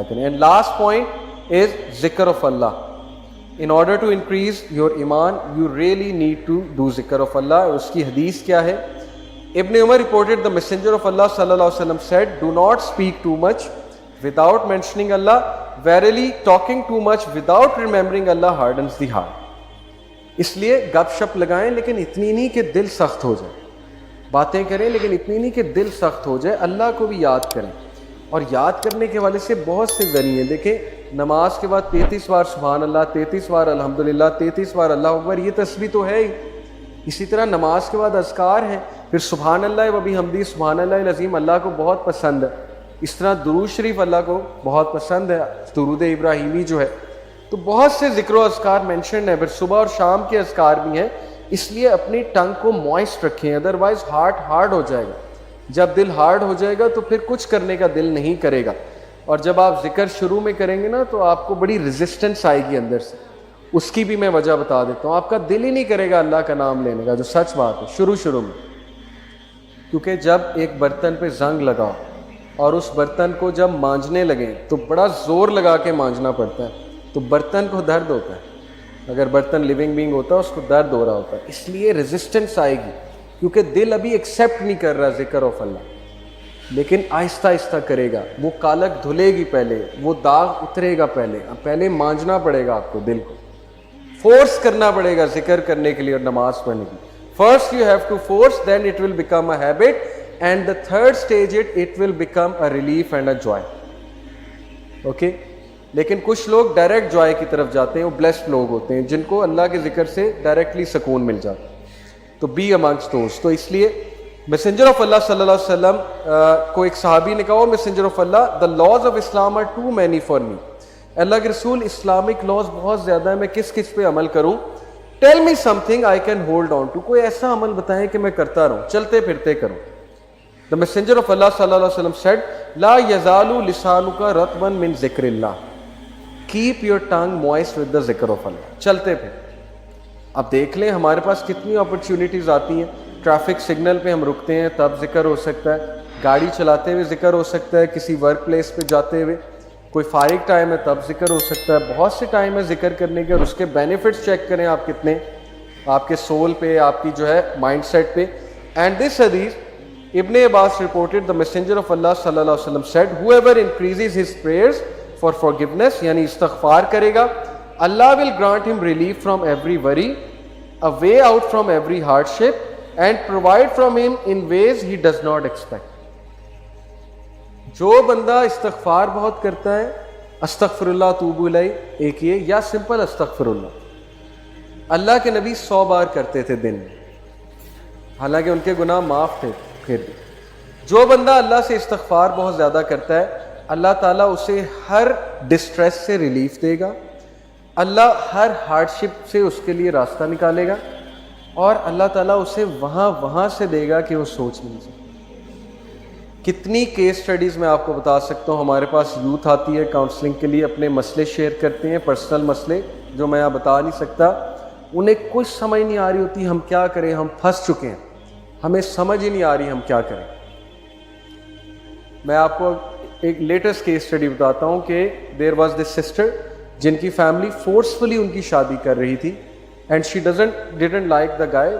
کریں. And last point is ذکر of Allah. In order to increase your iman, you really need to do zikr of Allah. اس کی حدیث کیا ہے؟ ابن عمر reported the messenger of Allah sallallahu alaihi wasallam said, do not speak too much without mentioning Allah. Verily, talking too much without remembering Allah hardens the heart. اس لیے گپ شپ لگائیں لیکن اتنی نہیں کہ دل سخت ہو جائے. باتیں کریں لیکن اتنی نہیں کہ دل سخت ہو جائے. اللہ کو بھی یاد کریں. اور یاد کرنے کے حوالے سے بہت سے ذریعے ہیں. دیکھیں, نماز کے بعد 33 بار سبحان اللہ, 33 بار الحمدللہ, 33 بار اللہ اکبر, یہ تسبیح تو ہے ہی. اسی طرح نماز کے بعد اذکار ہیں. پھر سبحان اللہ و بحمدہ, سبحان اللہ العظیم اللہ کو بہت پسند ہے. اس طرح درود شریف اللہ کو بہت پسند ہے, درود ابراہیمی جو ہے. تو بہت سے ذکر و اذکار مینشن ہے. پھر صبح اور شام کے اذکار بھی ہیں. اس لیے اپنی ٹنگ کو موئسٹ رکھیں, ادروائز ہارٹ ہارڈ ہو جائے گا. جب دل ہارڈ ہو جائے گا تو پھر کچھ کرنے کا دل نہیں کرے گا. اور جب آپ ذکر شروع میں کریں گے نا تو آپ کو بڑی ریزسٹنس آئے گی اندر سے. اس کی بھی میں وجہ بتا دیتا ہوں. آپ کا دل ہی نہیں کرے گا اللہ کا نام لینے کا, جو سچ بات ہے, شروع میں. کیونکہ جب ایک برتن پہ زنگ لگاؤ اور اس برتن کو جب مانجنے لگیں تو بڑا زور لگا کے مانجنا پڑتا ہے, تو برتن کو درد ہوتا ہے. اگر برتن لیونگ بینگ ہوتا ہے اس کو درد ہو رہا ہوتا ہے. اس لیے ریزسٹنس آئے گی کیونکہ دل ابھی ایکسیپٹ نہیں کر رہا ذکر آف اللہ. لیکن آہستہ آہستہ کرے گا. وہ کالک دھلے گی پہلے, وہ داغ اترے گا پہلے مانجنا پڑے گا آپ کو. دل کو فورس کرنا پڑے گا ذکر کرنے کے لیے اور نماز پڑھنے کے لیے. First you have to force, then it will become a habit, and the third stage it will become a relief and a joy. Okay, لیکن کچھ لوگ ڈائریکٹ جوائے کی طرف جاتے ہیں. وہ بلیسڈ لوگ ہوتے ہیں جن کو اللہ کے ذکر سے ڈائریکٹلی سکون مل جاتا ہے. تو بی امنگسٹ دوز. تو اس لیے میسنجر آف اللہ صلی اللہ علیہ وسلم کو ایک صحابی نے کہا, messenger of Allah, the laws of Islam are too many for me. Allah کے رسول, اسلامک لاز بہت زیادہ ہے, میں کس پہ عمل کروں؟ Tell me something I can hold on to. کوئی ایسا عمل بتائیں کہ میں کرتا رہوں, چلتے پھرتے کروں. دا میسنجر آف اللہ صلی اللہ علیہ وسلم سیڈ, لا یزال لسانک رطبا من ذکر اللہ, keep your tongue moist with the ذکر آف اللہ. چلتے پھر اب دیکھ لیں ہمارے پاس کتنی اپرچونیٹیز آتی ہیں. ٹریفک سگنل پہ ہم رکتے ہیں تب ذکر ہو سکتا ہے, گاڑی چلاتے ہوئے ذکر ہو سکتا ہے, کسی ورک پلیس پہ جاتے ہوئے, کوئی فارغ ٹائم ہے تب ذکر ہو سکتا ہے. بہت سے ٹائم ہے ذکر کرنے کے, اور اس کے بینیفٹس چیک کریں آپ کتنے, آپ کے سول پہ, آپ کی جو ہے مائنڈ سیٹ پہ. اینڈ دس حدیث ابن عباس reported, the messenger of Allah صلی اللہ علیہ وسلم said, whoever increases his prayers for forgiveness, یعنی استغفار کرے گا, Allah will grant him relief from every worry, a way out from every hardship, and provide from him in ways he does not expect. جو بندہ استغفار بہت کرتا ہے, استغفر اللہ توب الیہ ایک یہ, یا سمپل استغفر اللہ, اللہ کے نبی 100 بار کرتے تھے دن میں, حالانکہ ان کے گناہ معاف تھے. پھر بھی جو بندہ اللہ سے استغفار بہت زیادہ کرتا ہے, اللہ تعالیٰ اسے ہر ڈسٹریس سے ریلیف دے گا, اللہ ہر ہارڈ شپ سے اس کے لیے راستہ نکالے گا, اور اللہ تعالیٰ اسے وہاں سے دے گا کہ وہ سوچ نہیں سکتا. کتنی کیس سٹڈیز میں آپ کو بتا سکتا ہوں. ہمارے پاس یوتھ آتی ہے کاؤنسلنگ کے لیے, اپنے مسئلے شیئر کرتے ہیں, پرسنل مسئلے جو میں بتا نہیں سکتا. انہیں کچھ سمجھ نہیں آ رہی ہوتی ہم کیا کریں, ہم پھنس چکے ہیں, ہمیں سمجھ ہی نہیں آ رہی ہم کیا کریں. میں آپ کو ایک لیٹسٹ کیس سٹڈی بتاتا ہوں کہ دیر واز دس سسٹر جن کی فیملی فورسفلی ان کی شادی کر رہی تھی, and she didn't like the guy.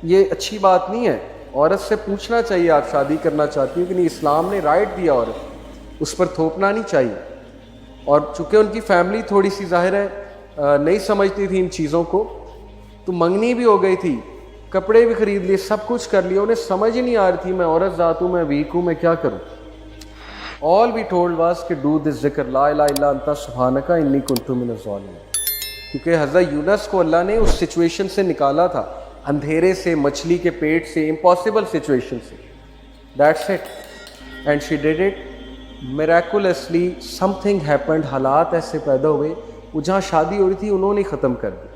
یہ اچھی بات نہیں ہے, عورت سے پوچھنا چاہیے آپ شادی کرنا چاہتی ہو کہ نہیں. اسلام نے رائٹ دیا, عورت اس پر تھوپنا نہیں چاہیے. اور چونکہ ان کی فیملی تھوڑی سی ظاہر ہے نہیں سمجھتی تھی ان چیزوں کو, تو منگنی بھی ہو گئی تھی, کپڑے بھی خرید لیے, سب کچھ کر لیا, انہیں سمجھ ہی نہیں آ رہی تھی میں عورت ذات ہوں, میں ویک ہوں, میں کیا کروں. All we told was کہ do this ذکر لا الہ الا انت سبحانک انی کنت من الظالمین. کیونکہ حضرت یونس کو اللہ نے اس سچویشن سے نکالا تھا, اندھیرے سے, مچھلی کے پیٹ سے, امپاسبل سچویشن سے. That's it. And she did it. Miraculously something happened. حالات ایسے پیدا ہوئے, وہ جہاں شادی ہو رہی تھی انہوں نے ختم کر دی.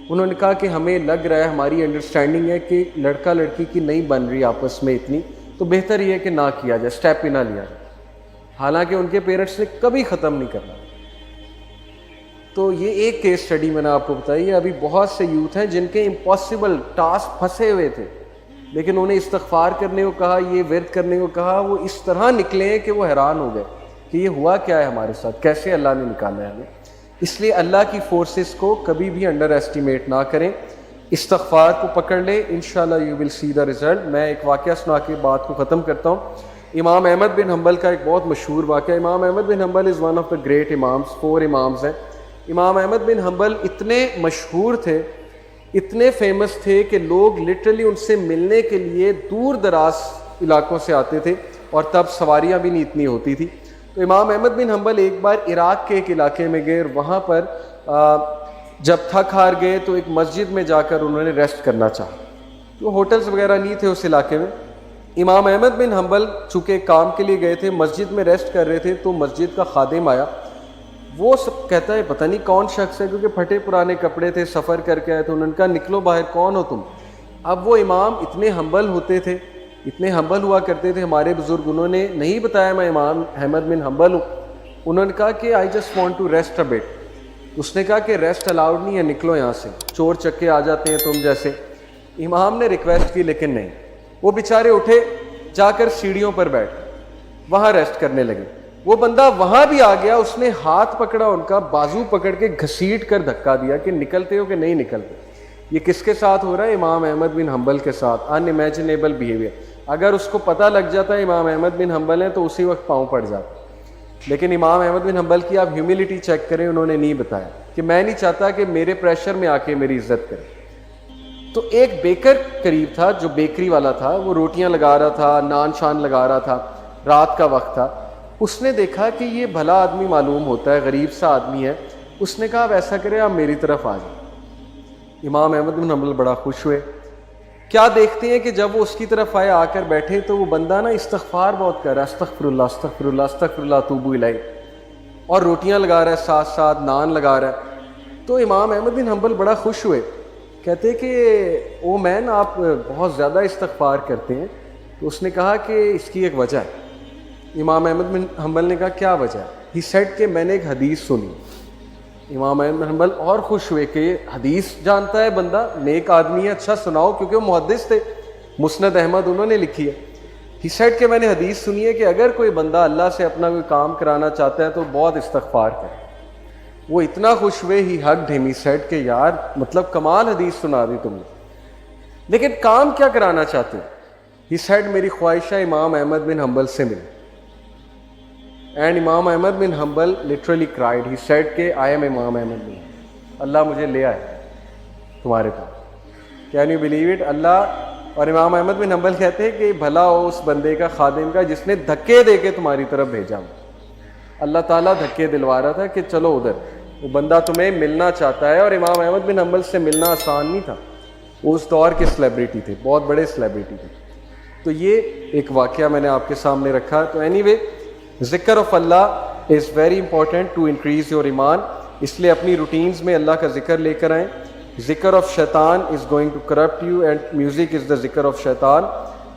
انہوں نے کہا کہ ہمیں لگ رہا ہے, ہماری انڈرسٹینڈنگ ہے کہ لڑکا لڑکی کی نہیں بن رہی آپس میں اتنی, تو بہتر یہ ہے کہ نہ کیا جائے, اسٹیپ ہی نہ لیا جائے. حالانکہ ان کے پیرنٹس نے کبھی ختم نہیں کرنا. تو یہ ایک کیس سٹڈی میں نے آپ کو بتائی ہے. ابھی بہت سے یوتھ ہیں جن کے امپاسبل ٹاسک پھنسے ہوئے تھے, لیکن انہیں استغفار کرنے کو کہا, یہ ورد کرنے کو کہا, وہ اس طرح نکلے کہ وہ حیران ہو گئے. کہ یہ ہوا کیا ہے ہمارے ساتھ، کیسے اللہ نے نکالا ہے ہمیں. اس لیے اللہ کی فورسز کو کبھی بھی انڈر ایسٹیمیٹ نہ کریں، استغفار کو پکڑ لیں، انشاءاللہ you will C the result. میں ایک واقعہ سنا کے بات کو ختم کرتا ہوں. امام احمد بن حنبل کا ایک بہت مشہور واقعہ. Imam Ahmad bin Hanbal is one of the great imams, 4 imams ہیں. امام احمد بن حنبل اتنے مشہور تھے، اتنے فیمس تھے کہ لوگ لٹرلی ان سے ملنے کے لیے دور دراز علاقوں سے آتے تھے، اور تب سواریاں بھی نہیں اتنی ہوتی تھی. تو امام احمد بن حنبل ایک بار عراق کے ایک علاقے میں گئے، اور وہاں پر جب تھک ہار گئے تو ایک مسجد میں جا کر انہوں نے ریسٹ کرنا چاہا. تو ہوٹلز وغیرہ نہیں تھے اس علاقے میں. امام احمد بن حنبل چونکہ کام کے لیے گئے تھے، مسجد میں ریسٹ کر رہے تھے، تو مسجد کا خادم آیا. وہ سب کہتا ہے پتہ نہیں کون شخص ہے، کیونکہ پھٹے پرانے کپڑے تھے، سفر کر کے آئے. تو انہوں نے کہا نکلو باہر، کون ہو تم؟ اب وہ امام اتنے ہمبل ہوتے تھے، اتنے ہمبل ہوا کرتے تھے. ہمارے بزرگ انہوں نے نہیں بتایا میں امام احمد بن حنبل ہوں. انہوں نے کہا کہ I just want to rest a bit. اس نے کہا کہ ریسٹ الاؤڈ نہیں ہے، نکلو یہاں سے، چور چکے آ جاتے ہیں تم جیسے. امام نے ریکویسٹ کی لیکن نہیں. وہ بیچارے اٹھے، جا کر سیڑھیوں پر بیٹھ وہاں ریسٹ کرنے لگے. وہ بندہ وہاں بھی آ گیا، اس نے ہاتھ پکڑا ان کا، بازو پکڑ کے گھسیٹ کر دھکا دیا کہ نکلتے ہو کہ نہیں نکلتے. یہ کس کے ساتھ ہو رہا ہے؟ امام احمد بن حنبل کے ساتھ. ان امیجنیبل بیہیویئر. اگر اس کو پتہ لگ جاتا ہے امام احمد بن حنبل ہیں تو اسی وقت پاؤں پڑ جاتا. لیکن امام احمد بن حنبل کی آپ ہیوملٹی چیک کریں، انہوں نے نہیں بتایا کہ میں نہیں چاہتا کہ میرے پریشر میں آ کے میری عزت کرے. تو ایک بیکر قریب تھا جو بیکری والا تھا، وہ روٹیاں لگا رہا تھا، نان شان لگا رہا تھا، رات کا وقت تھا. اس نے دیکھا کہ یہ بھلا آدمی معلوم ہوتا ہے، غریب سا آدمی ہے. اس نے کہا اب ایسا کرے آپ میری طرف آ جائیں. امام احمد بن حنبل بڑا خوش ہوئے. کیا دیکھتے ہیں کہ جب وہ اس کی طرف آئے، آ کر بیٹھے، تو وہ بندہ نا استغفار بہت کر رہا ہے، استغفر اللہ استغفر اللہ استغفر اللہ اتوب الیہ، اور روٹیاں لگا رہا ہے، ساتھ ساتھ نان لگا رہا ہے. تو امام احمد بن حنبل بڑا خوش ہوئے. کہتے کہ او مین آپ بہت زیادہ استغفار کرتے ہیں. تو اس نے کہا کہ اس کی ایک وجہ ہے. امام احمد بن حنبل نے کہا کیا وجہ ہے؟ ہی سیڈ کہ میں نے ایک حدیث سنی. امام احمد بن حنبل اور خوش ہوئے کہ حدیث جانتا ہے بندہ، نیک آدمی ہے، اچھا سناؤ، کیونکہ وہ محدث تھے، مسند احمد انہوں نے لکھی ہے. ہی سیڈ کہ میں نے حدیث سنی ہے کہ اگر کوئی بندہ اللہ سے اپنا کوئی کام کرانا چاہتا ہے تو بہت استغفار کرے. وہ اتنا خوش ہوئے، ہی ہگڈ ہم. ہی سیڈ کہ یار مطلب کمال حدیث سنا دی تم نے، لیکن کام کیا کرانا چاہتے ہو؟ ہی سیڈ میری خواہش ہے امام احمد بن حنبل سے ملے. اینڈ امام احمد بن حنبل لٹرلی کرائڈ. ہی سیڈ کہ آئی ایم امام احمد بن حنبل، اللہ مجھے لے آئے تمہارے پاس. Can you believe it? Allah اور امام احمد بن حنبل کہتے ہیں کہ بھلا ہو اس بندے کا، خادم کا، جس نے دھکے دے کے تمہاری طرف بھیجا. اللہ تعالیٰ دھکے دلوا رہا تھا کہ چلو ادھر، وہ بندہ تمہیں ملنا چاہتا ہے. اور امام احمد بن حنبل سے ملنا آسان نہیں تھا، وہ اس دور کے سیلیبریٹی تھے، بہت بڑے سیلیبریٹی تھے. تو یہ ایک واقعہ میں نے آپ کے سامنے رکھا. تو اینی وے، ذکر of Allah is very important to increase your ایمان. اس لیے اپنی روٹینز میں اللہ کا ذکر لے کر آئیں. ذکر آف شیطان is going to corrupt you, and music is the ذکر آف شیطان.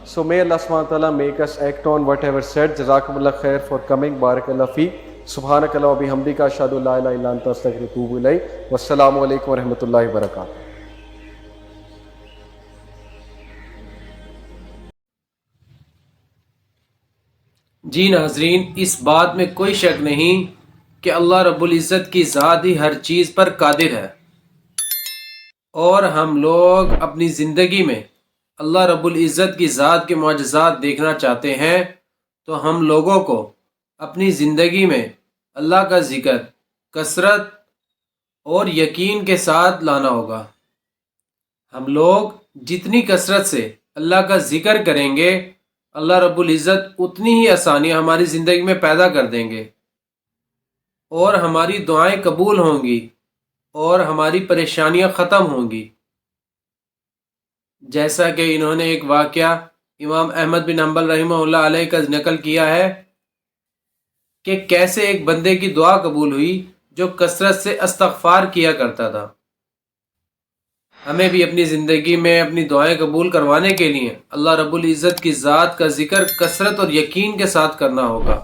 So may Allah subhanahu wa ta'ala make us act on whatever said. Jazakumullah khair for coming. Barakallah feek. Subhanakallah wa bihamdika ashhadu an la ilaha illa anta astaghfiruka wa atubu ilayk. Wassalamu alaikum wa rahmatullahi wa barakatuh. جی ناظرین، اس بات میں کوئی شک نہیں کہ اللہ رب العزت کی ذات ہی ہر چیز پر قادر ہے، اور ہم لوگ اپنی زندگی میں اللہ رب العزت کی ذات کے معجزات دیکھنا چاہتے ہیں، تو ہم لوگوں کو اپنی زندگی میں اللہ کا ذکر کثرت اور یقین کے ساتھ لانا ہوگا. ہم لوگ جتنی کثرت سے اللہ کا ذکر کریں گے، اللہ رب العزت اتنی ہی آسانیاں ہماری زندگی میں پیدا کر دیں گے، اور ہماری دعائیں قبول ہوں گی، اور ہماری پریشانیاں ختم ہوں گی. جیسا کہ انہوں نے ایک واقعہ امام احمد بن حنبل رحمہ اللہ علیہ کا نقل کیا ہے کہ کیسے ایک بندے کی دعا قبول ہوئی جو کثرت سے استغفار کیا کرتا تھا. ہمیں بھی اپنی زندگی میں اپنی دعائیں قبول کروانے کے لیے اللہ رب العزت کی ذات کا ذکر کثرت اور یقین کے ساتھ کرنا ہوگا.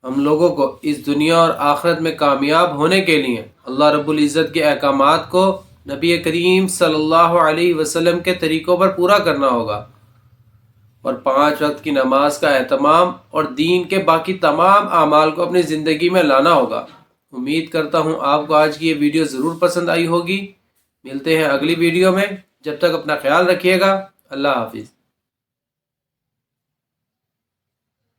ہم لوگوں کو اس دنیا اور آخرت میں کامیاب ہونے کے لیے اللہ رب العزت کے احکامات کو نبی کریم صلی اللہ علیہ وسلم کے طریقوں پر پورا کرنا ہوگا. اور 5 وقت کی نماز کا اہتمام اور دین کے باقی تمام اعمال کو اپنی زندگی میں لانا ہوگا۔ امید کرتا ہوں آپ کو آج کی یہ ویڈیو ضرور پسند آئی ہوگی۔ ملتے ہیں اگلی ویڈیو میں، جب تک اپنا خیال رکھیے گا۔ اللہ حافظ۔